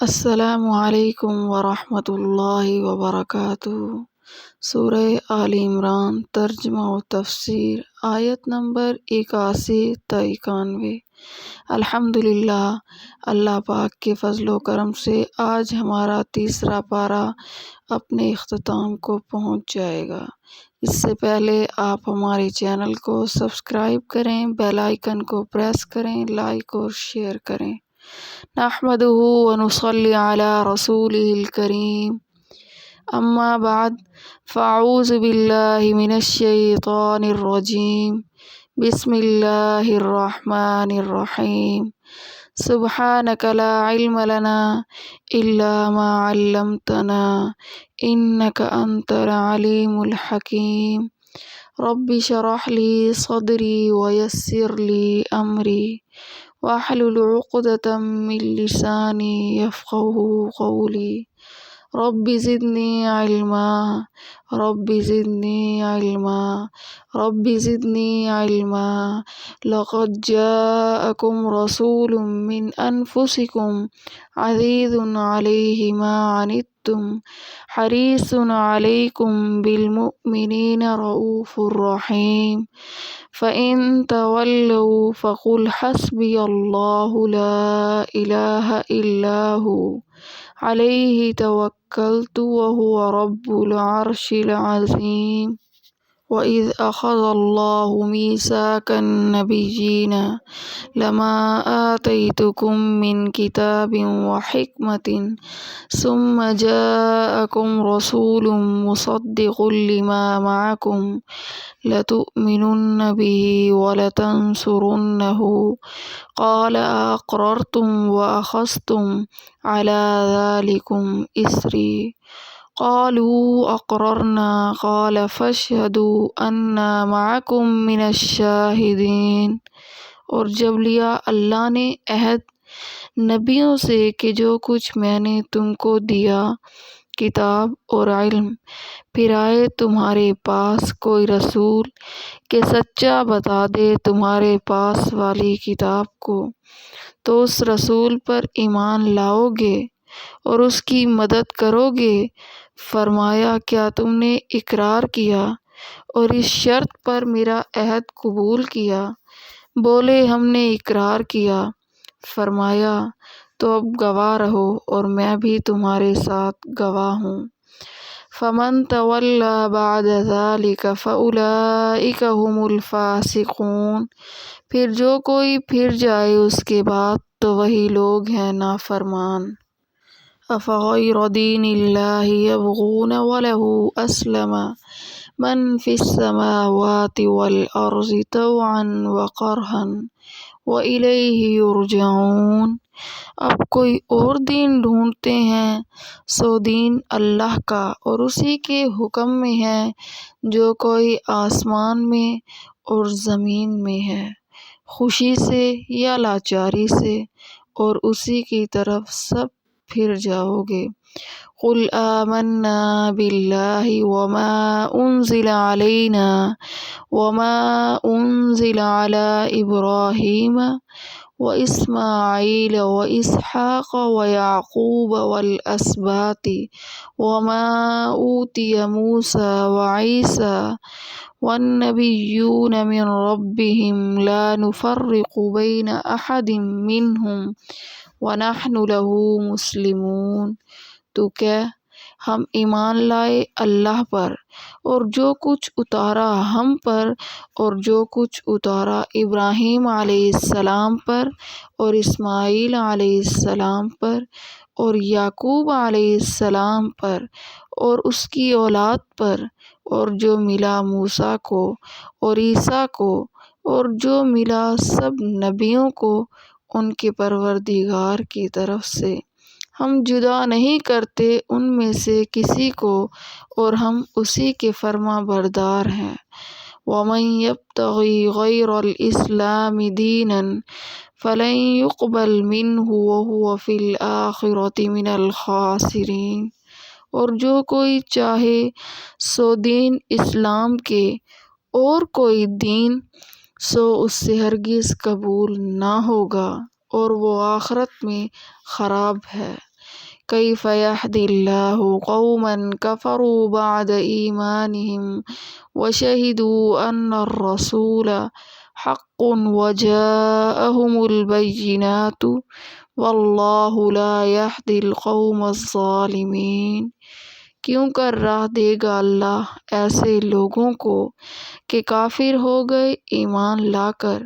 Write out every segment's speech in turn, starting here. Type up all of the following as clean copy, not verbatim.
السلام علیکم ورحمۃ اللہ وبرکاتہ۔ سورہ آل عمران ترجمہ و تفسیر، آیت نمبر 81 تا 91۔ الحمدللہ، اللہ پاک کے فضل و کرم سے آج ہمارا تیسرا پارہ اپنے اختتام کو پہنچ جائے گا۔ اس سے پہلے آپ ہمارے چینل کو سبسکرائب کریں، بیل آئیکن کو پریس کریں، لائک اور شیئر کریں۔ نحمدہ ونصلی علی رسولہ الکریم، اما بعد، فاعوذ باللہ من الشیطان الرجیم، بسم اللہ الرحمن الرحیم۔ سبحانک لا علم لنا الا ما علمتنا انک انت العلیم الحکیم۔ رب اشرح لی صدری ویسر لی امری واحلل عقدۃ من لسانی یفقہوا قولی۔ رب زدنی علما، رب زدنی علما، رب زدنی علما۔ لقد جاءکم رسول من انفسکم عزیز علیہ ما عنتم حریص علیکم بالمؤمنین رؤوف رحیم۔ فإن تولوا فقل حسبی اللہ لا الہ الا ہو علیہ توکلت وہو رب العرش العظیم۔ وَإِذْ أَخَذَ اللَّهُ مِيثَاقَ النَّبِيِّينَ لَمَا آتَيْتُكُم مِّن كِتَابٍ وَحِكْمَةٍ ثُمَّ جَاءَكُمْ رَسُولٌ مُّصَدِّقٌ لِّمَا مَعَكُمْ لَتُؤْمِنُنَّ بِهِ وَلَتَنصُرُنَّهُ قَالَ أَأَقْرَرْتُمْ وَأَخَذْتُمْ عَلَىٰ ذَٰلِكُمْ إِصْرِي قالوا اقررنا قال فاشهدوا انا معكم من الشاہدین۔ اور جب لیا اللہ نے عہد نبیوں سے کہ جو کچھ میں نے تم کو دیا کتاب اور علم، پھر آئے تمہارے پاس کوئی رسول کہ سچا بتا دے تمہارے پاس والی کتاب کو، تو اس رسول پر ایمان لاؤ گے اور اس کی مدد کرو گے۔ فرمایا کیا تم نے اقرار کیا اور اس شرط پر میرا عہد قبول کیا؟ بولے ہم نے اقرار کیا۔ فرمایا تو اب گواہ رہو اور میں بھی تمہارے ساتھ گواہ ہوں۔ فمن تولی بعد ذلک فاولئک هم الفاسقون۔ پھر جو کوئی پھر جائے اس کے بعد تو وہی لوگ ہیں نافرمان۔ افغیر دین اللہ یبغون ولہ اسلم من فی السماوات والارض طوعا وکرہا والیہ یرجعون۔ اب کوئی اور دین ڈھونڈتے ہیں، سو دین اللہ کا اور اسی کے حکم میں ہے، جو کوئی آسمان میں اور زمین میں ہے، خوشی سے یا لاچاری سے، اور اسی کی طرف سب پھر جاؤ گے۔ قل آمنا باللہ وما انزل علینا وما انزل علی ابراہیم واسماعیل واسحاق ویعقوب والاسباط وما اوتی موسیٰ وعیسیٰ والنبیون من ربهم لا نفرق بین احد منہم ونحن له مسلمون۔ تو کہہ ہم ایمان لائے اللہ پر اور جو کچھ اتارا ہم پر اور جو کچھ اتارا ابراہیم علیہ السلام پر اور اسماعیل علیہ السلام پر اور یعقوب علیہ السلام پر اور اس کی اولاد پر، اور جو ملا موسیٰ کو اور عیسیٰ کو اور جو ملا سب نبیوں کو ان کے پروردگار کی طرف سے، ہم جدا نہیں کرتے ان میں سے کسی کو اور ہم اسی کے فرما بردار ہیں۔ وَمَن يَبْتَغِ غَيْرَ الْإِسْلَامِ دِينًا فَلَن يُقْبَلَ مِنْهُ وَهُوَ فِي الْآخِرَةِ مِنَ الْخَاسِرِينَ۔ اور جو کوئی چاہے سو دین اسلام کے اور کوئی دین، سو اس سے ہرگز قبول نہ ہوگا اور وہ آخرت میں خراب ہے۔ کیف یہدی اللہ قوما کفروا بعد ایمانہم وشہدوا ان الرسول حق وجاءہم البینات واللہ لا یہدی القوم الظالمین۔ کیوں کر راہ دے گا اللہ ایسے لوگوں کو کہ کافر ہو گئے ایمان لا کر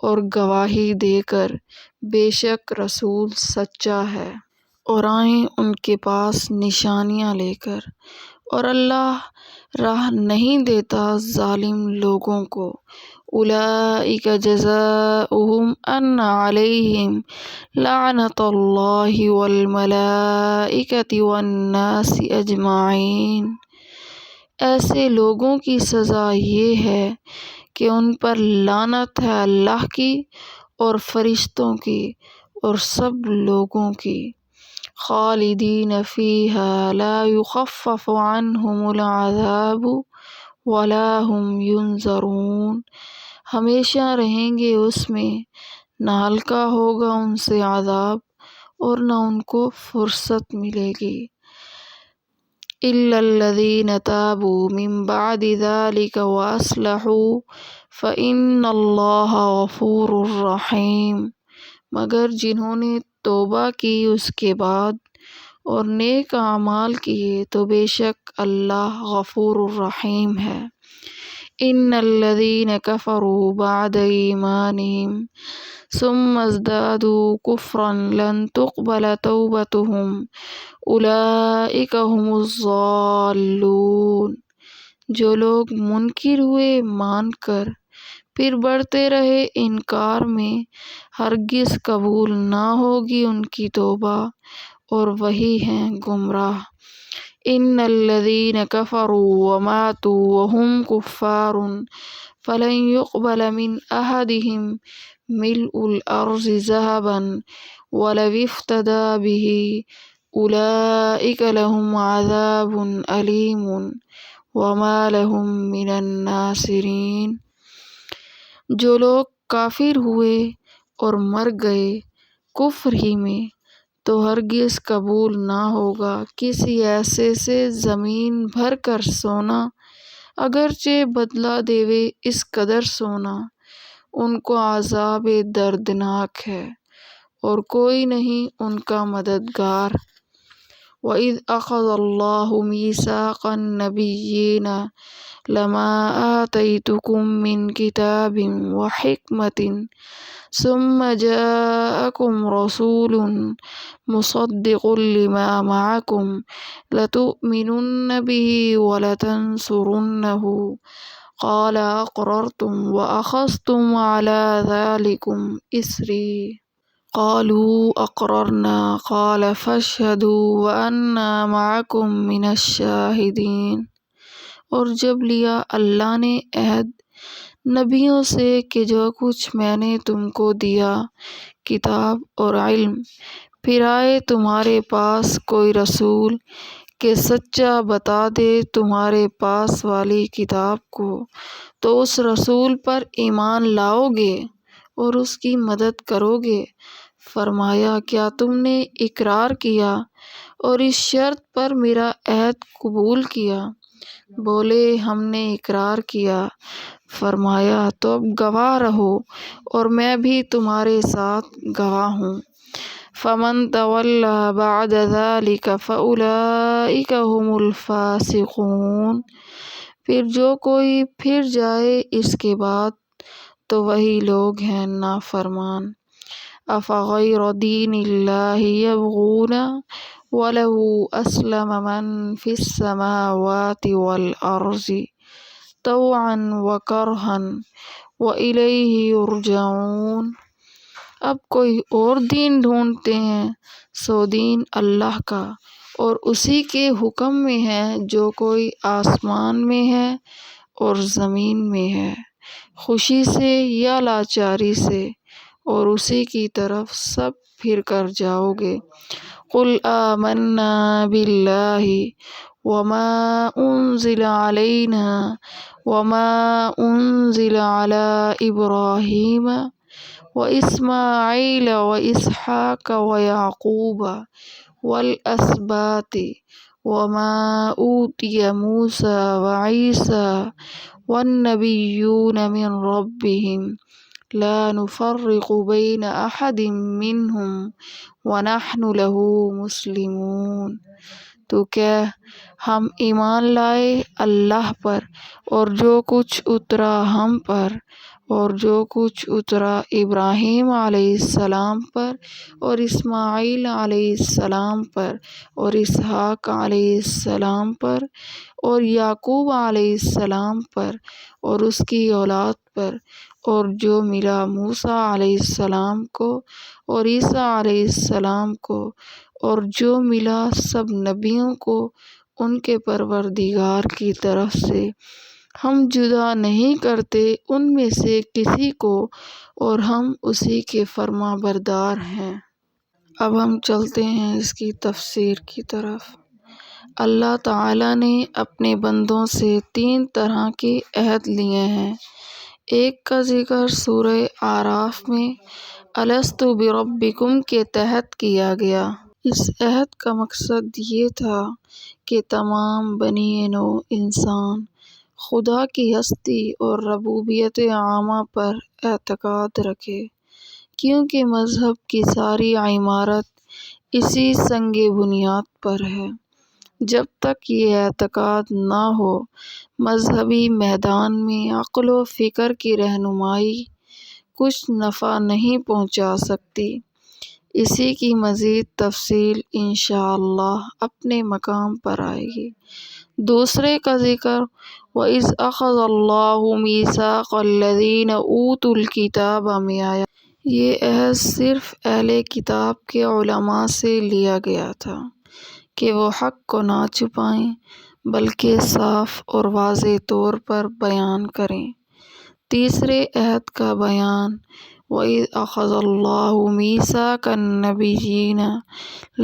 اور گواہی دے کر بے شک رسول سچا ہے، اور آئیں ان کے پاس نشانیاں لے کر، اور اللہ راہ نہیں دیتا ظالم لوگوں کو۔ اولئک جزاؤہم ان علیہم لعنۃ اللہ والملائکۃ والناس اجمعین۔ ایسے لوگوں کی سزا یہ ہے کہ ان پر لعنت ہے اللہ کی اور فرشتوں کی اور سب لوگوں کی، خالدین فیہا لا یخفف عنہم العذاب ولا ہم ینظرون۔ ہمیشہ رہیں گے اس میں، نہ ہلکا ہوگا ان سے عذاب اور نہ ان کو فرصت ملے گی۔ الا الذین تابوا من بعد ذلک واصلحوا فإن اللہ غفور رحیم۔ مگر جنہوں نے توبہ کی اس کے بعد اور نیک اعمال کیے تو بے شک اللہ غفور الرحیم ہے۔ ان الذین کفروا بعد ایمانہم ثم ازدادوا کفرا لن تقبل توبتہم اولئک هم الضالون۔ جو لوگ منکر ہوئے مان کر پھر بڑھتے رہے انکار میں، ہرگز قبول نہ ہوگی ان کی توبہ، اور وہی ہیں گمراہ۔ ان الذین کفروا وماتوا وهم کفار فلن يقبل من احدهم ملء الارض ذهبا ولو افتدى به اولئک لهم عذاب علیم وما لهم من الناصرین۔ جو لوگ کافر ہوئے اور مر گئے کفر ہی میں تو ہرگز قبول نہ ہوگا کسی ایسے سے زمین بھر کر سونا، اگرچہ بدلہ دیوے اس قدر سونا، ان کو عذاب دردناک ہے اور کوئی نہیں ان کا مددگار۔ وَإِذْ أَخَذَ اللَّهُ مِيثَاقَ النَّبِيِّينَ لَمَا آتَيْتُكُم مِّن كِتَابٍ وَحِكْمَةٍ ثُمَّ جَاءَكُمْ رَسُولٌ مُصَدِّقٌ لِّمَا مَعَكُمْ لَتُؤْمِنُنَّ بِهِ وَلَتَنصُرُنَّهُ قَالَ أَقْرَرْتُمْ وَأَخَذْتُمْ عَلَىٰ ذَٰلِكُمْ إِصْرِي قَالُوا أَقْرَرْنَا قَالَ فَاشْهَدُوا وَأَنَّا مَعَكُمْ مِنَ الشَّاهِدِينَ۔ اور جب لیا اللہ نے عہد نبیوں سے کہ جو کچھ میں نے تم کو دیا کتاب اور علم، پھر آئے تمہارے پاس کوئی رسول کہ سچا بتا دے تمہارے پاس والی کتاب کو، تو اس رسول پر ایمان لاؤ گے اور اس کی مدد کرو گے۔ فرمایا کیا تم نے اقرار کیا اور اس شرط پر میرا عہد قبول کیا؟ بولے ہم نے اقرار کیا۔ فرمایا تو اب گواہ رہو اور میں بھی تمہارے ساتھ گواہ ہوں۔ فَمَن تَوَلَّىٰ بَعْدَ ذَٰلِكَ فَأُولَٰئِكَ هُمُ الْفَاسِقُونَ۔ پھر جو کوئی پھر جائے اس کے بعد تو وہی لوگ ہیں نافرمان۔ أَفَغَيْرَ دِينِ اللَّهِ يَبْغُونَ وَلَهُ أَسْلَمَ مَن فِي السَّمَاوَاتِ وَالْأَرْضِ طَوْعًا وَكَرْهًا وَإِلَيْهِ يُرْجَعُونَ۔ اب کوئی اور دین ڈھونڈتے ہیں، سو دین اللہ کا اور اسی کے حکم میں ہے جو کوئی آسمان میں ہے اور زمین میں ہے، خوشی سے یا لاچاری سے، اور اسی کی طرف سب پھر کر جاؤ گے۔ قُلْ آمَنَّا بِاللَّهِ وَمَا أُنزِلَ عَلَيْنَا وَمَا أُنزِلَ عَلَىٰ إِبْرَاهِيمَ وإسماعيل وإسحاق ويعقوب والأسباط وما أوتي موسى وعيسى والنبيون من ربهم لا نفرق بين أحد منهم ونحن له مسلمون۔ تو کیا ہم ایمان لائے اللہ پر اور جو کچھ اترا ہم پر اور جو کچھ اترا ابراہیم علیہ السلام پر اور اسماعیل علیہ السلام پر اور اسحاق علیہ السلام پر اور یعقوب علیہ السلام پر اور اس کی اولاد پر اور جو ملا موسیٰ علیہ السلام کو اور عیسیٰ علیہ السلام کو اور جو ملا سب نبیوں کو ان کے پروردگار کی طرف سے، ہم جدا نہیں کرتے ان میں سے کسی کو اور ہم اسی کے فرما بردار ہیں۔ اب ہم چلتے ہیں اس کی تفسیر کی طرف۔ اللہ تعالیٰ نے اپنے بندوں سے 3 طرح کے عہد لیے ہیں۔ ایک کا ذکر سورہ اعراف میں الست بربکم کے تحت کیا گیا۔ اس عہد کا مقصد یہ تھا کہ تمام بنی نوع انسان خدا کی ہستی اور ربوبیت عامہ پر اعتقاد رکھے، کیونکہ مذہب کی ساری عمارت اسی سنگ بنیاد پر ہے۔ جب تک یہ اعتقاد نہ ہو، مذہبی میدان میں عقل و فکر کی رہنمائی کچھ نفع نہیں پہنچا سکتی۔ اسی کی مزید تفصیل انشاءاللہ اپنے مقام پر آئے گی۔ دوسرے کا ذکر وَإِذْ أَخَذَ اللَّهُ مِيثَاقَ الَّذِينَ أُوتُوا الْكِتَابَ میں آیا۔ یہ عہد صرف اہل کتاب کے علماء سے لیا گیا تھا کہ وہ حق کو نہ چھپائیں بلکہ صاف اور واضح طور پر بیان کریں۔ تیسرے عہد کا بیان وَإِذْ أَخَذَ اللَّهُ مِيثَاقَ النَّبِيِّينَ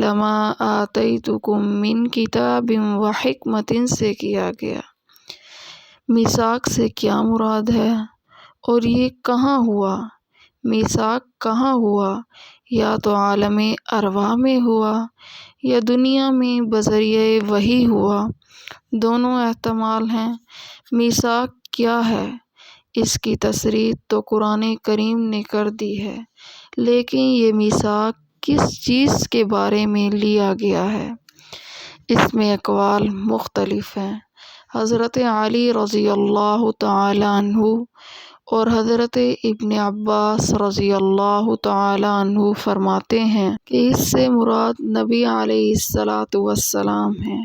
لَمَا آتَيْتُكُم مِّن كِتَابٍ وَحِكْمَةٍ سے کیا گیا۔ میثاق سے کیا مراد ہے اور یہ کہاں ہوا؟ میثاق کہاں ہوا؟ یا تو عالم ارواح میں ہوا یا دنیا میں بذریعہ وحی ہوا، دونوں احتمال ہیں۔ میثاق کیا ہے؟ اس کی تصریح تو قرآن کریم نے کر دی ہے، لیکن یہ میثاق کس چیز کے بارے میں لیا گیا ہے؟ اس میں اقوال مختلف ہیں۔ حضرت علی رضی اللہ تعالی عنہ اور حضرت ابن عباس رضی اللہ تعالی عنہ فرماتے ہیں کہ اس سے مراد نبی علیہ السلام ہیں،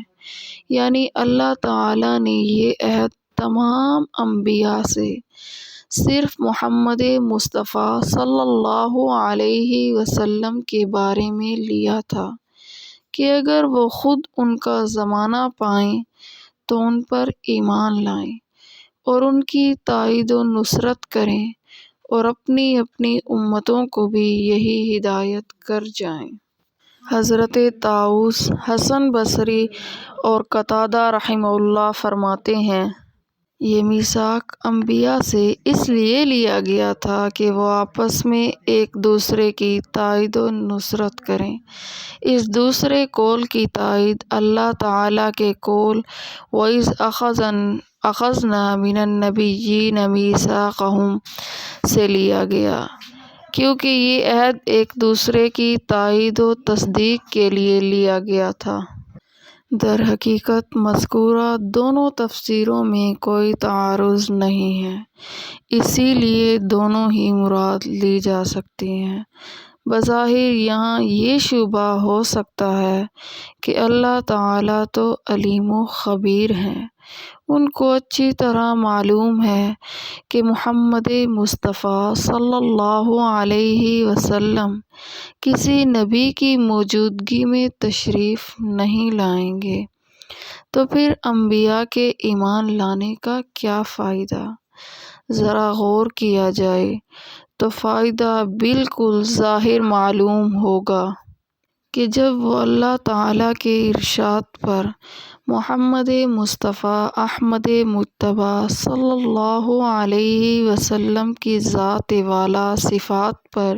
یعنی اللہ تعالیٰ نے یہ عہد تمام انبیاء سے صرف محمد مصطفیٰ صلی اللہ علیہ وسلم کے بارے میں لیا تھا کہ اگر وہ خود ان کا زمانہ پائیں تو ان پر ایمان لائیں اور ان کی تائید و نصرت کریں اور اپنی اپنی امتوں کو بھی یہی ہدایت کر جائیں۔ حضرت طاؤس، حسن بصری اور قتادہ رحمہ اللہ فرماتے ہیں یہ میثاق انبیاء سے اس لیے لیا گیا تھا کہ وہ آپس میں ایک دوسرے کی تائید و نصرت کریں۔ اس دوسرے قول کی تائید اللہ تعالیٰ کے قول وَإِذْ أَخَذْنَا مِنَ النَّبِيِّينَ مِيثَاقَهُمْ سے لیا گیا، کیونکہ یہ عہد ایک دوسرے کی تائید و تصدیق کے لیے لیا گیا تھا۔ در حقیقت مذکورہ دونوں تفسیروں میں کوئی تعارض نہیں ہے، اسی لیے دونوں ہی مراد لی جا سکتی ہیں۔ بظاہر یہاں یہ شبہ ہو سکتا ہے کہ اللہ تعالیٰ تو علیم و خبیر ہیں، ان کو اچھی طرح معلوم ہے کہ محمد مصطفیٰ صلی اللہ علیہ وسلم کسی نبی کی موجودگی میں تشریف نہیں لائیں گے، تو پھر انبیاء کے ایمان لانے کا کیا فائدہ؟ ذرا غور کیا جائے تو فائدہ بالکل ظاہر معلوم ہوگا۔ کہ جب وہ اللہ تعالیٰ کے ارشاد پر محمد مصطفیٰ احمد مجتبیٰ صلی اللہ علیہ وسلم کی ذات والا صفات پر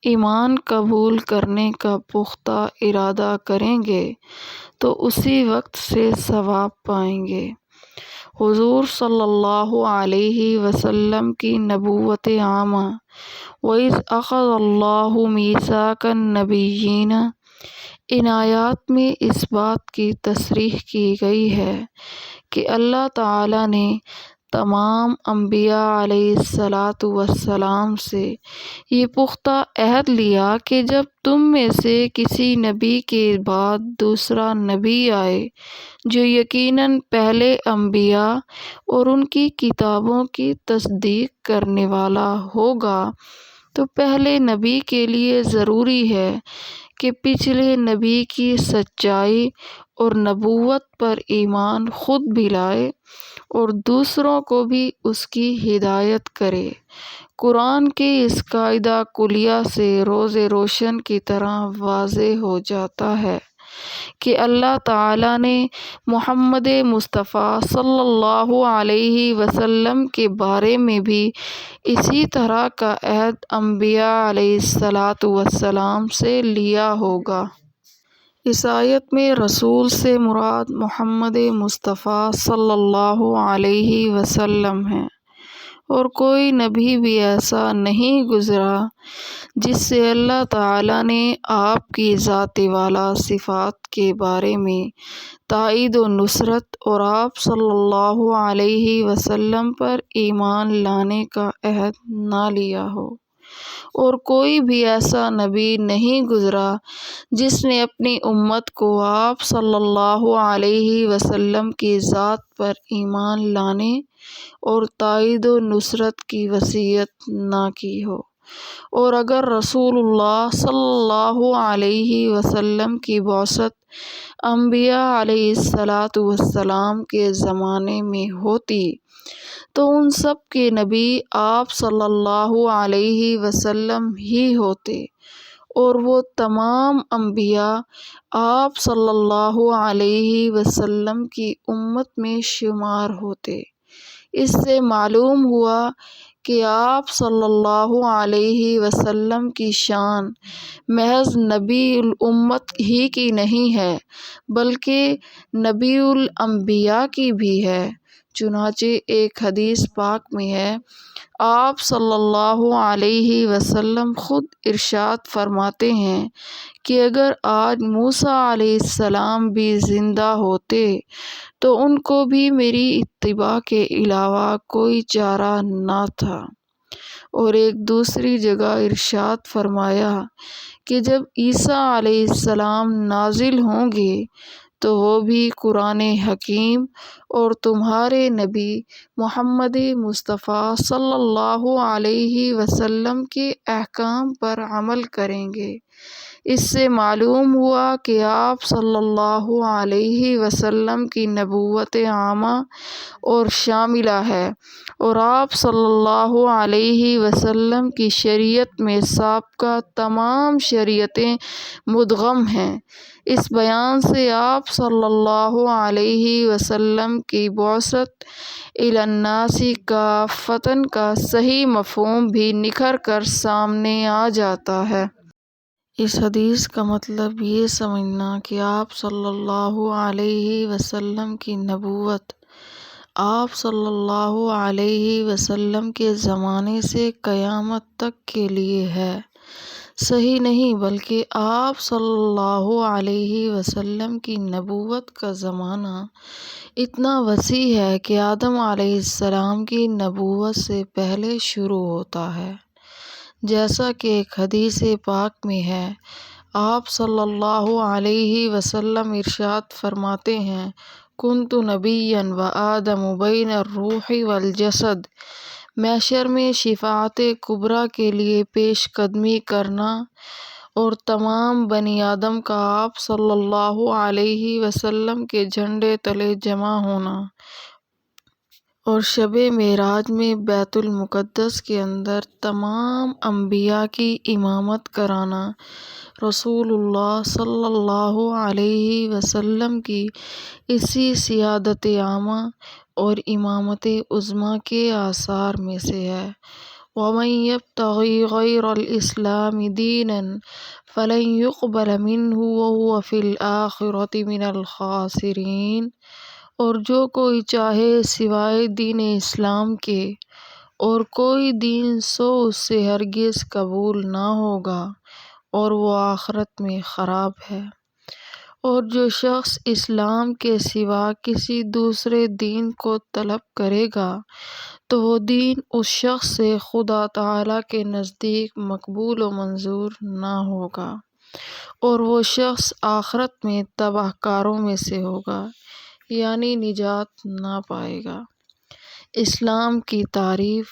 ایمان قبول کرنے کا پختہ ارادہ کریں گے تو اسی وقت سے ثواب پائیں گے۔ حضور صلی اللہ علیہ وسلم کی نبوت عامہ وَإِذْ أَخَذَ اللَّهُ مِيثَاقَ النَّبِيِّينَ، ان آیات میں اس بات کی تصریح کی گئی ہے کہ اللہ تعالیٰ نے تمام انبیاء علیہ السلام سے یہ پختہ عہد لیا کہ جب تم میں سے کسی نبی کے بعد دوسرا نبی آئے جو یقیناً پہلے انبیاء اور ان کی کتابوں کی تصدیق کرنے والا ہوگا تو پہلے نبی کے لیے ضروری ہے کہ پچھلے نبی کی سچائی اور نبوت پر ایمان خود بھی لائے اور دوسروں کو بھی اس کی ہدایت کرے۔ قرآن کے اس قاعدہ کلیہ سے روز روشن کی طرح واضح ہو جاتا ہے کہ اللہ تعالیٰ نے محمد مصطفیٰ صلی اللہ علیہ وسلم کے بارے میں بھی اسی طرح کا عہد انبیاء علیہ السلام سے لیا ہوگا۔ اس آیت میں رسول سے مراد محمد مصطفیٰ صلی اللہ علیہ وسلم ہے، اور کوئی نبی بھی ایسا نہیں گزرا جس سے اللہ تعالیٰ نے آپ کی ذات والا صفات کے بارے میں تائید و نصرت اور آپ صلی اللہ علیہ وسلم پر ایمان لانے کا عہد نہ لیا ہو، اور کوئی بھی ایسا نبی نہیں گزرا جس نے اپنی امت کو آپ صلی اللہ علیہ وسلم کی ذات پر ایمان لانے اور تائید و نصرت کی وصیت نہ کی ہو۔ اور اگر رسول اللہ صلی اللہ علیہ وسلم کی بعثت انبیاء علیہ السلام کے زمانے میں ہوتی تو ان سب کے نبی آپ صلی اللہ علیہ وسلم ہی ہوتے، اور وہ تمام انبیاء آپ صلی اللہ علیہ وسلم کی امت میں شمار ہوتے۔ اس سے معلوم ہوا کہ آپ صلی اللہ علیہ وسلم کی شان محض نبی الامت ہی کی نہیں ہے بلکہ نبی الانبیاء کی بھی ہے۔ چنانچہ ایک حدیث پاک میں ہے، آپ صلی اللہ علیہ وسلم خود ارشاد فرماتے ہیں کہ اگر آج موسیٰ علیہ السلام بھی زندہ ہوتے تو ان کو بھی میری اتباع کے علاوہ کوئی چارہ نہ تھا۔ اور ایک دوسری جگہ ارشاد فرمایا کہ جب عیسیٰ علیہ السلام نازل ہوں گے تو وہ بھی قرآن حکیم اور تمہارے نبی محمد مصطفیٰ صلی اللہ علیہ وسلم کے احکام پر عمل کریں گے۔ اس سے معلوم ہوا کہ آپ صلی اللہ علیہ وسلم کی نبوت عامہ اور شاملہ ہے، اور آپ صلی اللہ علیہ وسلم کی شریعت میں سابقہ تمام شریعتیں مدغم ہیں۔ اس بیان سے آپ صلی اللہ علیہ وسلم کی بعثت الی الناس کافۃ کا صحیح مفہوم بھی نکھر کر سامنے آ جاتا ہے۔ اس حدیث کا مطلب یہ سمجھنا کہ آپ صلی اللہ علیہ وسلم کی نبوت آپ صلی اللہ علیہ وسلم کے زمانے سے قیامت تک کے لیے ہے، صحیح نہیں، بلکہ آپ صلی اللہ علیہ وسلم کی نبوت کا زمانہ اتنا وسیع ہے کہ آدم علیہ السلام کی نبوت سے پہلے شروع ہوتا ہے۔ جیسا کہ ایک حدیث پاک میں ہے، آپ صلی اللہ علیہ وسلم ارشاد فرماتے ہیں، کنت نبیا وآدم بین الروح والجسد۔ محشر میں شفاعت کبریٰ کے لیے پیش قدمی کرنا اور تمام بنی آدم کا آپ صلی اللہ علیہ وسلم کے جھنڈے تلے جمع ہونا، اور شب معراج میں بیت المقدس کے اندر تمام انبیاء کی امامت کرانا رسول اللہ صلی اللہ علیہ وسلم کی اسی سیادت عامہ اور امامت عظمیٰ کے آثار میں سے ہے۔ وَمَن يَبْتَغِ غَيْرَ الْإِسْلَامِ دِينًا فَلَن يُقْبَلَ مِنْهُ وَهُوَ فِي الْآخِرَةِ مِنَ الْخَاسِرِينَ۔ اور جو کوئی چاہے سوائے دین اسلام کے اور کوئی دین سو اس سے ہرگز قبول نہ ہوگا اور وہ آخرت میں خراب ہے۔ اور جو شخص اسلام کے سوا کسی دوسرے دین کو طلب کرے گا تو وہ دین اس شخص سے خدا تعالیٰ کے نزدیک مقبول و منظور نہ ہوگا اور وہ شخص آخرت میں تباہ کاروں میں سے ہوگا، یعنی نجات نہ پائے گا۔ اسلام کی تعریف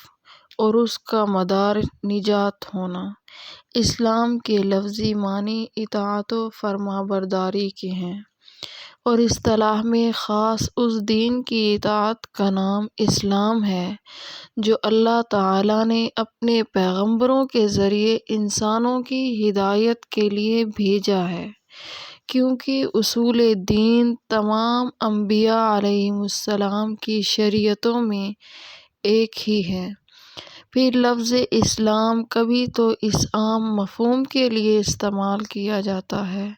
اور اس کا مدار نجات ہونا۔ اسلام کے لفظی معنی اطاعت و فرمانبرداری کے ہیں، اور اصطلاح میں خاص اس دین کی اطاعت کا نام اسلام ہے جو اللہ تعالیٰ نے اپنے پیغمبروں کے ذریعے انسانوں کی ہدایت کے لیے بھیجا ہے، کیونکہ اصول دین تمام انبیاء علیہم السلام کی شریعتوں میں ایک ہی ہے۔ پھر لفظ اسلام کبھی تو اس عام مفہوم کے لیے استعمال کیا جاتا ہے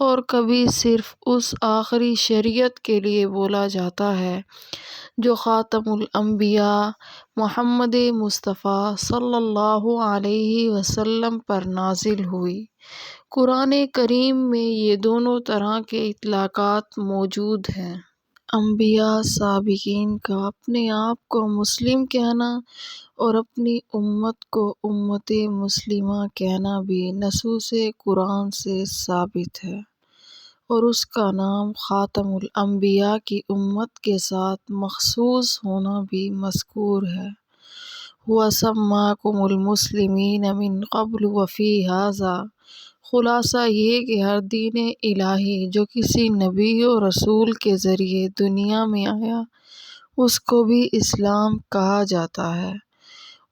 اور کبھی صرف اس آخری شریعت کے لیے بولا جاتا ہے جو خاتم الانبیاء محمد مصطفیٰ صلی اللہ علیہ وسلم پر نازل ہوئی۔ قرآن کریم میں یہ دونوں طرح کے اطلاقات موجود ہیں۔ انبیاء سابقین کا اپنے آپ کو مسلم کہنا اور اپنی امت کو امت مسلمہ کہنا بھی نصوص قرآن سے ثابت ہے، اور اس کا نام خاتم الانبیاء کی امت کے ساتھ مخصوص ہونا بھی مذکور ہے۔ هُوَ سَمَّاكُمُ الْمُسْلِمِينَ مِن قَبْلُ وَفِي هَٰذَا۔ خلاصہ یہ کہ ہر دین الہی جو کسی نبی و رسول کے ذریعے دنیا میں آیا اس کو بھی اسلام کہا جاتا ہے،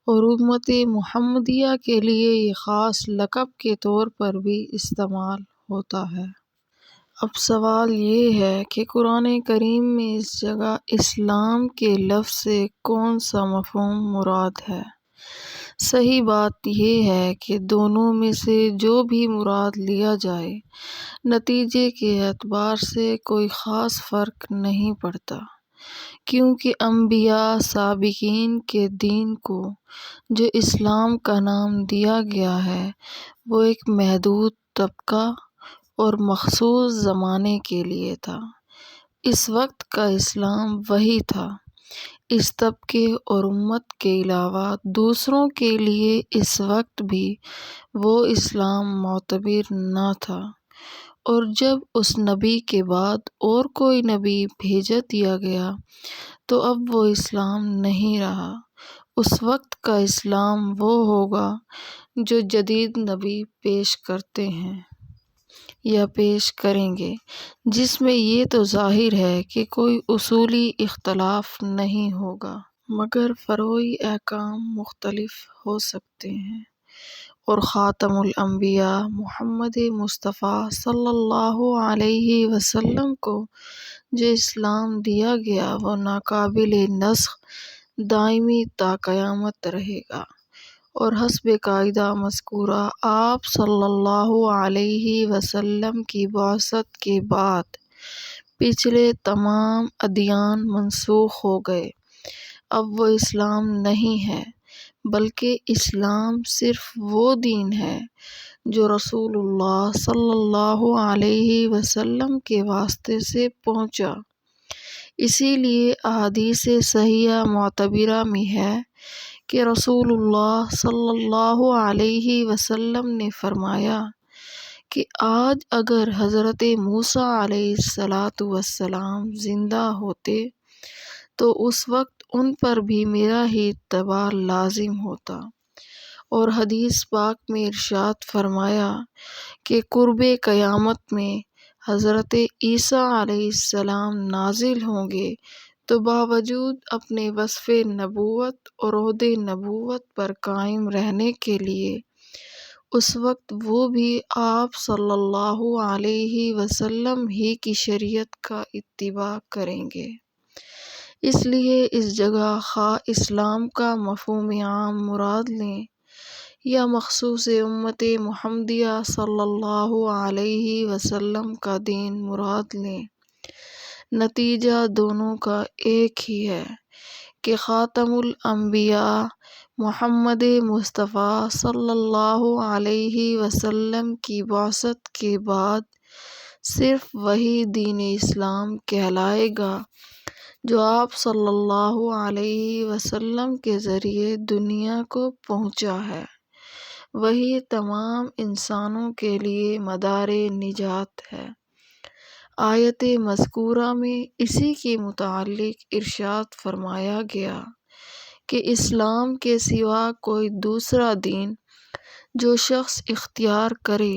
اور امت محمدیہ کے لیے یہ خاص لقب کے طور پر بھی استعمال ہوتا ہے۔ اب سوال یہ ہے کہ قرآن کریم میں اس جگہ اسلام کے لفظ سے کون سا مفہوم مراد ہے؟ صحیح بات یہ ہے کہ دونوں میں سے جو بھی مراد لیا جائے نتیجے کے اعتبار سے کوئی خاص فرق نہیں پڑتا، کیونکہ انبیاء سابقین کے دین کو جو اسلام کا نام دیا گیا ہے وہ ایک محدود طبقہ اور مخصوص زمانے کے لیے تھا۔ اس وقت کا اسلام وہی تھا۔ اس طبقے اور امت کے علاوہ دوسروں کے لیے اس وقت بھی وہ اسلام معتبر نہ تھا، اور جب اس نبی کے بعد اور کوئی نبی بھیج دیا گیا تو اب وہ اسلام نہیں رہا۔ اس وقت کا اسلام وہ ہوگا جو جدید نبی پیش کرتے ہیں یا پیش کریں گے، جس میں یہ تو ظاہر ہے کہ کوئی اصولی اختلاف نہیں ہوگا، مگر فروعی احکام مختلف ہو سکتے ہیں۔ اور خاتم الانبیاء محمد مصطفیٰ صلی اللہ علیہ وسلم کو جو اسلام دیا گیا وہ ناقابل نسخ دائمی تا قیامت رہے گا، اور حسب قاعدہ مذکورہ آپ صلی اللہ علیہ وسلم کی بعثت کے بعد پچھلے تمام ادیان منسوخ ہو گئے۔ اب وہ اسلام نہیں ہے، بلکہ اسلام صرف وہ دین ہے جو رسول اللہ صلی اللہ علیہ وسلم کے واسطے سے پہنچا۔ اسی لیے احادیث صحیحہ معتبرہ میں ہے کہ رسول اللہ صلی اللہ علیہ وسلم نے فرمایا کہ آج اگر حضرت موسیٰ علیہ السلام زندہ ہوتے تو اس وقت ان پر بھی میرا ہی اتباع لازم ہوتا، اور حدیث پاک میں ارشاد فرمایا کہ قرب قیامت میں حضرت عیسیٰ علیہ السلام نازل ہوں گے تو باوجود اپنے وصف نبوت اور عہد نبوت پر قائم رہنے کے لیے اس وقت وہ بھی آپ صلی اللہ علیہ وسلم ہی کی شریعت کا اتباع کریں گے۔ اس لیے اس جگہ خواہ اسلام کا مفہوم عام مراد لیں یا مخصوص امت محمدیہ صلی اللہ علیہ وسلم کا دین مراد لیں، نتیجہ دونوں کا ایک ہی ہے کہ خاتم الانبیاء محمد مصطفیٰ صلی اللہ علیہ وسلم کی بعثت کے بعد صرف وہی دین اسلام کہلائے گا جو آپ صلی اللہ علیہ وسلم کے ذریعے دنیا کو پہنچا ہے، وہی تمام انسانوں کے لیے مدار نجات ہے۔ آیت مذکورہ میں اسی کے متعلق ارشاد فرمایا گیا کہ اسلام کے سوا کوئی دوسرا دین جو شخص اختیار کرے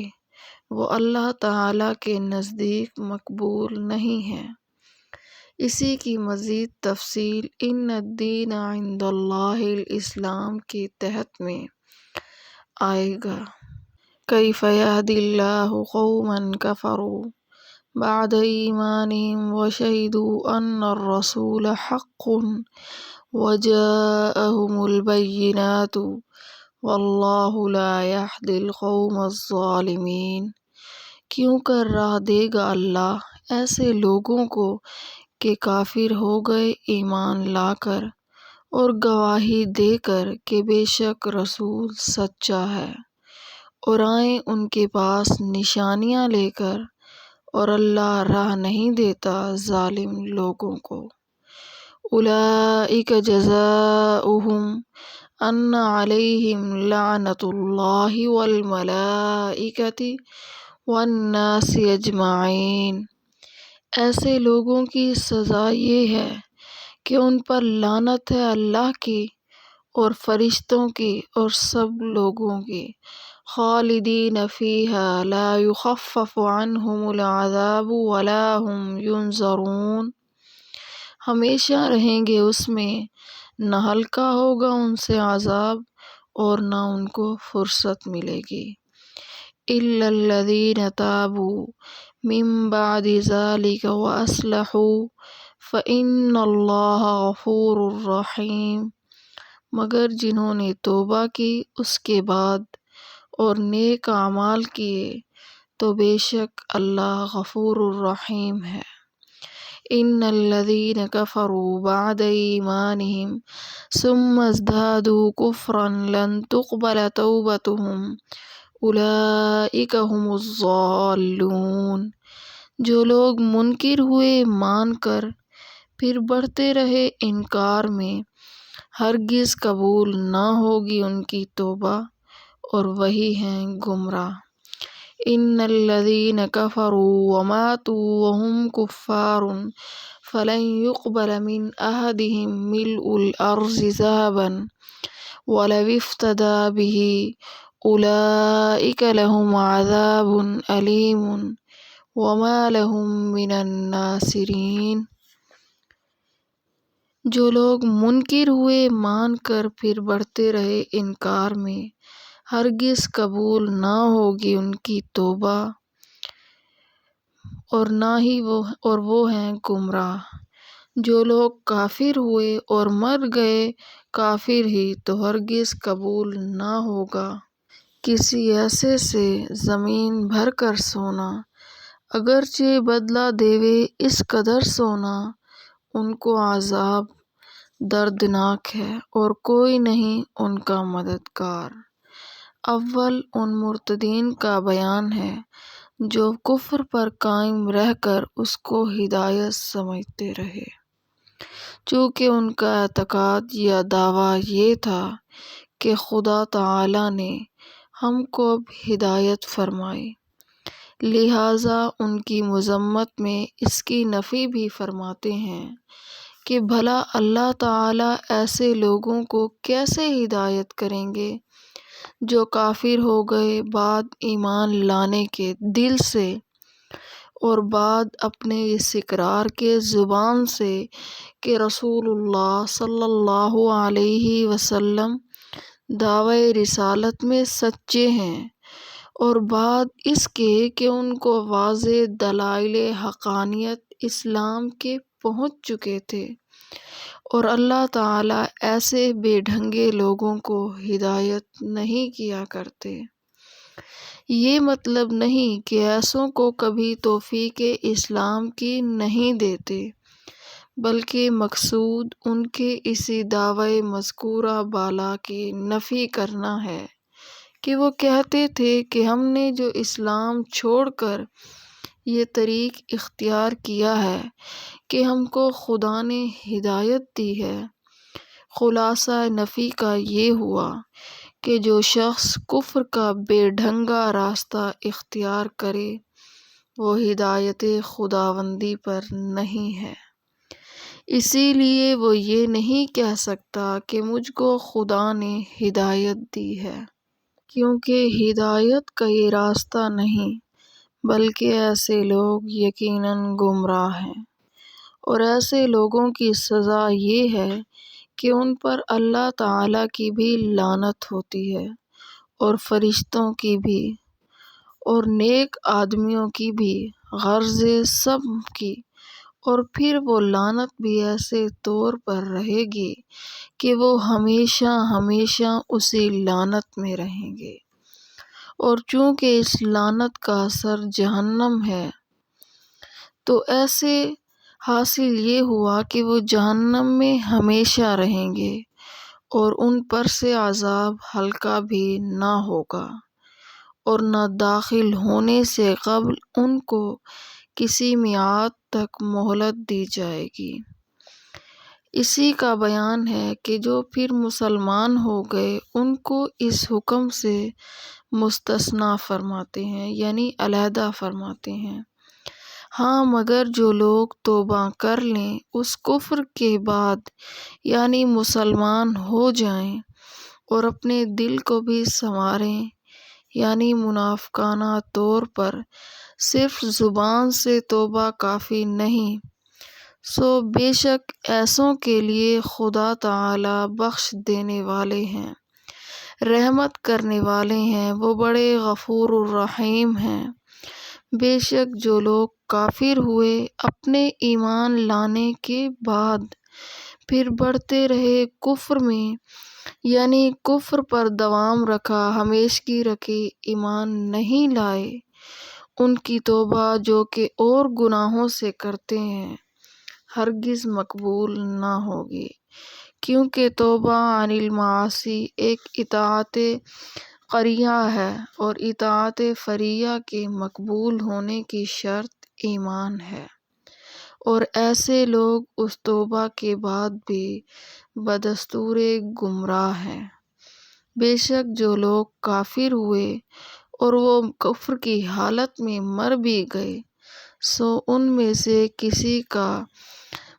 وہ اللہ تعالیٰ کے نزدیک مقبول نہیں ہے۔ اسی کی مزید تفصیل ان الدین عند اللہ الاسلام کے تحت میں آئے گا۔ کیف یہدی اللہ قوما کفروا بعد ایمانہم وشہدوا ان الرسول حق وجاءہم البینات واللہ لا یہدی القوم الظالمین۔ کیوں کر راہ دے گا اللہ ایسے لوگوں کو کہ کافر ہو گئے ایمان لا کر اور گواہی دے کر کہ بے شک رسول سچا ہے، اور آئیں ان کے پاس نشانیاں لے کر، اور اللہ راہ نہیں دیتا ظالم لوگوں کو۔ اولئک جزاؤہم ان علیہم لعنۃ اللہ والملائکۃ والناس اجمعین۔ ایسے لوگوں کی سزا یہ ہے کہ ان پر لعنت ہے اللہ کی اور فرشتوں کی اور سب لوگوں کی، خالدین فیہا لا یخفف عنہم العذاب ولا ہم ینظرون۔ ہمیشہ رہیں گے اس میں، نہ ہلکا ہوگا ان سے عذاب اور نہ ان کو فرصت ملے گی۔ الا الذین تابوا من بعد ذلک واصلحوا فإن اللہ غفور رحیم۔ مگر جنہوں نے توبہ کی اس کے بعد اور نیک اعمال کیے تو بے شک اللہ غفور الرحیم ہے۔ ان الذین کفروا بعد ایمانہم ثم ازدادوا کفرا لن تقبل توبتہم اولئک ھم الضالون۔ جو لوگ منکر ہوئے مان کر پھر بڑھتے رہے انکار میں، ہرگز قبول نہ ہوگی ان کی توبہ اور وہی ہیں گمراہ۔ ان الذین کفروا وماتوا وهم کفار فلن يقبل من احدهم ملء الارض ذهبا ولو افتدى به اولئک لهم عذاب الیم وما لهم من الناصرین۔ جو لوگ منکر ہوئے مان کر پھر بڑھتے رہے انکار میں، ہرگز قبول نہ ہوگی ان کی توبہ اور وہ ہیں گمراہ۔ جو لوگ کافر ہوئے اور مر گئے کافر ہی تو ہرگز قبول نہ ہوگا کسی ایسے سے زمین بھر کر سونا، اگرچہ بدلہ دیوے اس قدر سونا، ان کو عذاب دردناک ہے اور کوئی نہیں ان کا مددگار۔ اول ان مرتدین کا بیان ہے جو کفر پر قائم رہ کر اس کو ہدایت سمجھتے رہے، چونکہ ان کا اعتقاد یا دعویٰ یہ تھا کہ خدا تعالیٰ نے ہم کو اب ہدایت فرمائی، لہٰذا ان کی مذمت میں اس کی نفی بھی فرماتے ہیں کہ بھلا اللہ تعالیٰ ایسے لوگوں کو کیسے ہدایت کریں گے جو کافر ہو گئے بعد ایمان لانے کے دل سے، اور بعد اپنے اس اقرار کے زبان سے کہ رسول اللہ صلی اللہ علیہ وسلم دعوی رسالت میں سچے ہیں، اور بعد اس کے کہ ان کو واضح دلائل حقانیت اسلام کے پہنچ چکے تھے، اور اللہ تعالیٰ ایسے بے ڈھنگے لوگوں کو ہدایت نہیں کیا کرتے۔ یہ مطلب نہیں کہ ایسوں کو کبھی توفیق اسلام کی نہیں دیتے، بلکہ مقصود ان کے اسی دعوی مذکورہ بالا کی نفی کرنا ہے کہ وہ کہتے تھے کہ ہم نے جو اسلام چھوڑ کر یہ طریق اختیار کیا ہے کہ ہم کو خدا نے ہدایت دی ہے۔ خلاصہ نفی کا یہ ہوا کہ جو شخص کفر کا بے ڈھنگا راستہ اختیار کرے وہ ہدایت خداوندی پر نہیں ہے، اسی لیے وہ یہ نہیں کہہ سکتا کہ مجھ کو خدا نے ہدایت دی ہے، کیونکہ ہدایت کا یہ راستہ نہیں، بلکہ ایسے لوگ یقیناً گمراہ ہیں، اور ایسے لوگوں کی سزا یہ ہے کہ ان پر اللہ تعالیٰ کی بھی لعنت ہوتی ہے، اور فرشتوں کی بھی، اور نیک آدمیوں کی بھی، غرض سب کی، اور پھر وہ لعنت بھی ایسے طور پر رہے گی کہ وہ ہمیشہ ہمیشہ اسی لعنت میں رہیں گے، اور چونکہ اس لعنت کا اثر جہنم ہے تو ایسے حاصل یہ ہوا کہ وہ جہنم میں ہمیشہ رہیں گے، اور ان پر سے عذاب ہلکا بھی نہ ہوگا، اور نہ داخل ہونے سے قبل ان کو کسی میعاد تک مہلت دی جائے گی۔ اسی کا بیان ہے کہ جو پھر مسلمان ہو گئے ان کو اس حکم سے مستثنیٰ فرماتے ہیں، یعنی علیحدہ فرماتے ہیں۔ ہاں مگر جو لوگ توبہ کر لیں اس کفر کے بعد، یعنی مسلمان ہو جائیں، اور اپنے دل کو بھی سنواریں، یعنی منافقانہ طور پر صرف زبان سے توبہ کافی نہیں، سو بے شک ایسوں کے لیے خدا تعالیٰ بخش دینے والے ہیں، رحمت کرنے والے ہیں، وہ بڑے غفور الرحیم ہیں۔ بے شک جو لوگ کافر ہوئے اپنے ایمان لانے کے بعد پھر بڑھتے رہے کفر میں، یعنی کفر پر دوام رکھا، ہمیشگی رکھی، ایمان نہیں لائے، ان کی توبہ جو کہ اور گناہوں سے کرتے ہیں ہرگز مقبول نہ ہوگی، کیونکہ توبہ عن المعاصی ایک اطاعت قریہ ہے، اور اطاعت فریہ کے مقبول ہونے کی شرط ایمان ہے، اور ایسے لوگ اس توبہ کے بعد بھی بدستور گمراہ ہیں۔ بے شک جو لوگ کافر ہوئے اور وہ کفر کی حالت میں مر بھی گئے، سو ان میں سے کسی کا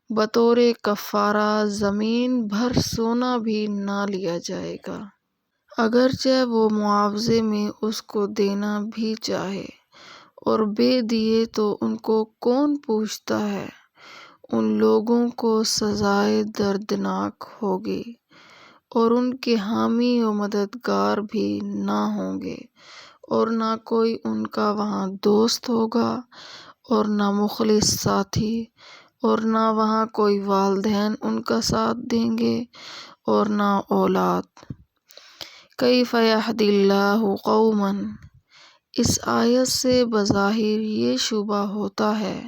بطور کفارہ زمین بھر سونا بھی نہ لیا جائے گا، اگرچہ وہ معاوضے میں اس کو دینا بھی چاہے، اور دے دیے تو ان کو کون پوچھتا ہے، ان لوگوں کو سزائے دردناک ہوگی، اور ان کے حامی و مددگار بھی نہ ہوں گے، اور نہ کوئی ان کا وہاں دوست ہوگا، اور نہ مخلص ساتھی، اور نہ وہاں کوئی والدین ان کا ساتھ دیں گے، اور نہ اولاد۔ کیف یہدی اللہ قوما، اس آیت سے بظاہر یہ شبہ ہوتا ہے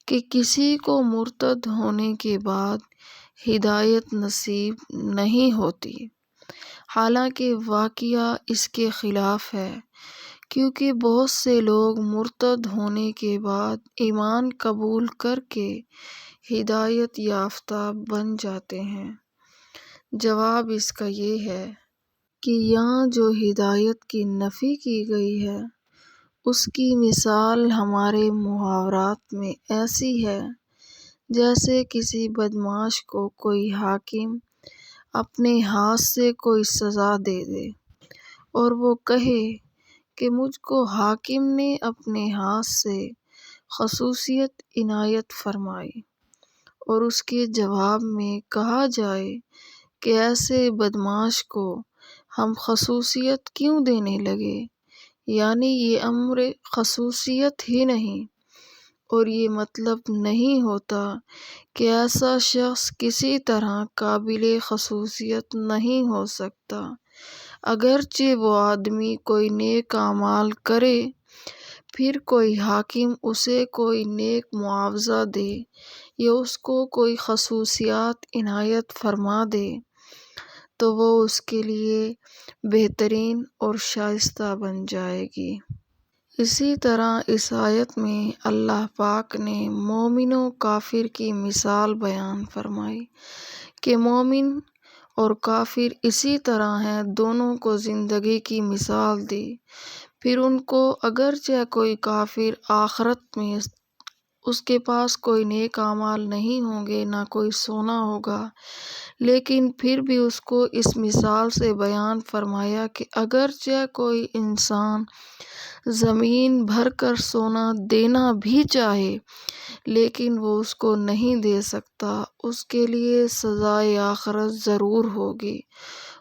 کہ کسی کو مرتد ہونے کے بعد ہدایت نصیب نہیں ہوتی، حالانکہ واقعہ اس کے خلاف ہے، کیونکہ بہت سے لوگ مرتد ہونے کے بعد ایمان قبول کر کے ہدایت یافتہ بن جاتے ہیں۔ جواب اس کا یہ ہے کہ یہاں جو ہدایت کی نفی کی گئی ہے اس کی مثال ہمارے محاورات میں ایسی ہے جیسے کسی بدمعاش کو کوئی حاکم اپنے ہاتھ سے کوئی سزا دے دے، اور وہ کہے کہ مجھ کو حاکم نے اپنے ہاتھ سے خصوصیت عنایت فرمائی، اور اس کے جواب میں کہا جائے کہ ایسے بدمعاش کو ہم خصوصیت کیوں دینے لگے، یعنی یہ امر خصوصیت ہی نہیں، اور یہ مطلب نہیں ہوتا کہ ایسا شخص کسی طرح قابل خصوصیت نہیں ہو سکتا، اگرچہ وہ آدمی کوئی نیک اعمال کرے، پھر کوئی حاکم اسے کوئی نیک معاوضہ دے یا اس کو کوئی خصوصیات عنایت فرما دے تو وہ اس کے لیے بہترین اور شائستہ بن جائے گی۔ اسی طرح اس آیت میں اللہ پاک نے مومن و کافر کی مثال بیان فرمائی کہ مومن اور کافر اسی طرح ہیں، دونوں کو زندگی کی مثال دی۔ پھر ان کو اگرچہ کوئی کافر آخرت میں اس کے پاس کوئی نیک اعمال نہیں ہوں گے، نہ کوئی سونا ہوگا، لیکن پھر بھی اس کو اس مثال سے بیان فرمایا کہ اگرچہ کوئی انسان زمین بھر کر سونا دینا بھی چاہے لیکن وہ اس کو نہیں دے سکتا، اس کے لیے سزائے آخرت ضرور ہوگی،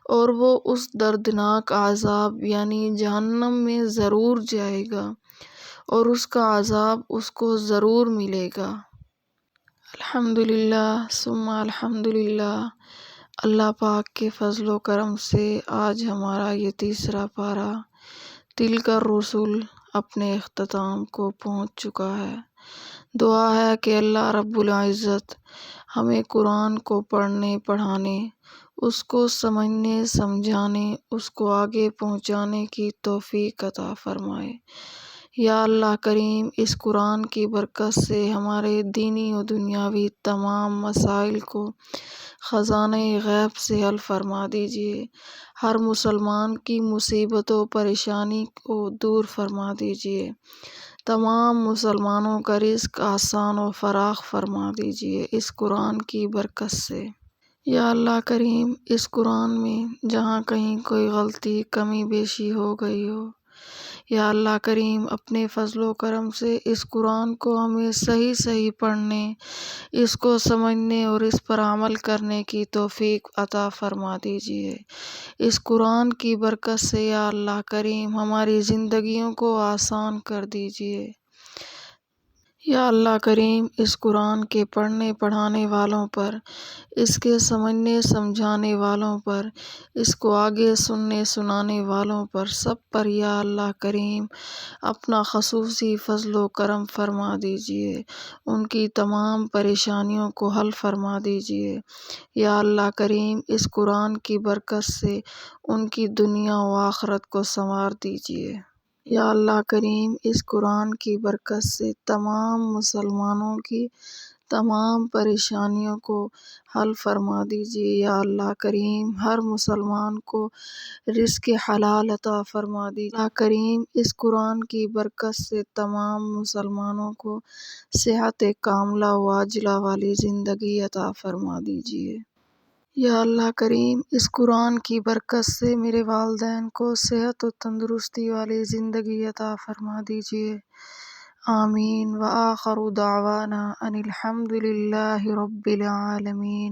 اور وہ اس دردناک عذاب یعنی جہنم میں ضرور جائے گا، اور اس کا عذاب اس کو ضرور ملے گا۔ الحمدللہ ثم الحمدللہ، اللہ پاک کے فضل و کرم سے آج ہمارا یہ تیسرا پارہ تلک الرسل اپنے اختتام کو پہنچ چکا ہے۔ دعا ہے کہ اللہ رب العزت ہمیں قرآن کو پڑھنے پڑھانے، اس کو سمجھنے سمجھانے، اس کو آگے پہنچانے کی توفیق عطا فرمائے۔ یا اللہ کریم، اس قرآن کی برکت سے ہمارے دینی و دنیاوی تمام مسائل کو خزانہ غیب سے حل فرما دیجیے، ہر مسلمان کی مصیبت و پریشانی کو دور فرما دیجیے، تمام مسلمانوں کا رزق آسان و فراخ فرما دیجیے اس قرآن کی برکت سے۔ یا اللہ کریم، اس قرآن میں جہاں کہیں کوئی غلطی کمی بیشی ہو گئی ہو، یا اللہ کریم اپنے فضل و کرم سے اس قرآن کو ہمیں صحیح صحیح پڑھنے، اس کو سمجھنے اور اس پر عمل کرنے کی توفیق عطا فرما دیجیے۔ اس قرآن کی برکت سے یا اللہ کریم ہماری زندگیوں کو آسان کر دیجیے۔ یا اللہ کریم، اس قرآن کے پڑھنے پڑھانے والوں پر، اس کے سمجھنے سمجھانے والوں پر، اس کو آگے سننے سنانے والوں پر، سب پر یا اللہ کریم اپنا خصوصی فضل و کرم فرما دیجیے، ان کی تمام پریشانیوں کو حل فرما دیجیے۔ یا اللہ کریم، اس قرآن کی برکت سے ان کی دنیا و آخرت کو سنوار دیجیے۔ یا اللہ کریم، اس قرآن کی برکت سے تمام مسلمانوں کی تمام پریشانیوں کو حل فرما دیجیے۔ یا اللہ کریم، ہر مسلمان کو رزق حلال عطا فرما دیجیے۔ یا اللہ کریم، اس قرآن کی برکت سے تمام مسلمانوں کو صحت کاملہ و عاجلہ والی زندگی عطا فرما دیجیے۔ یا اللہ کریم، اس قرآن کی برکت سے میرے والدین کو صحت و تندرستی والی زندگی عطا فرما دیجیے۔ آمین۔ وآخر دعوانا ان الحمد للہ رب العالمین۔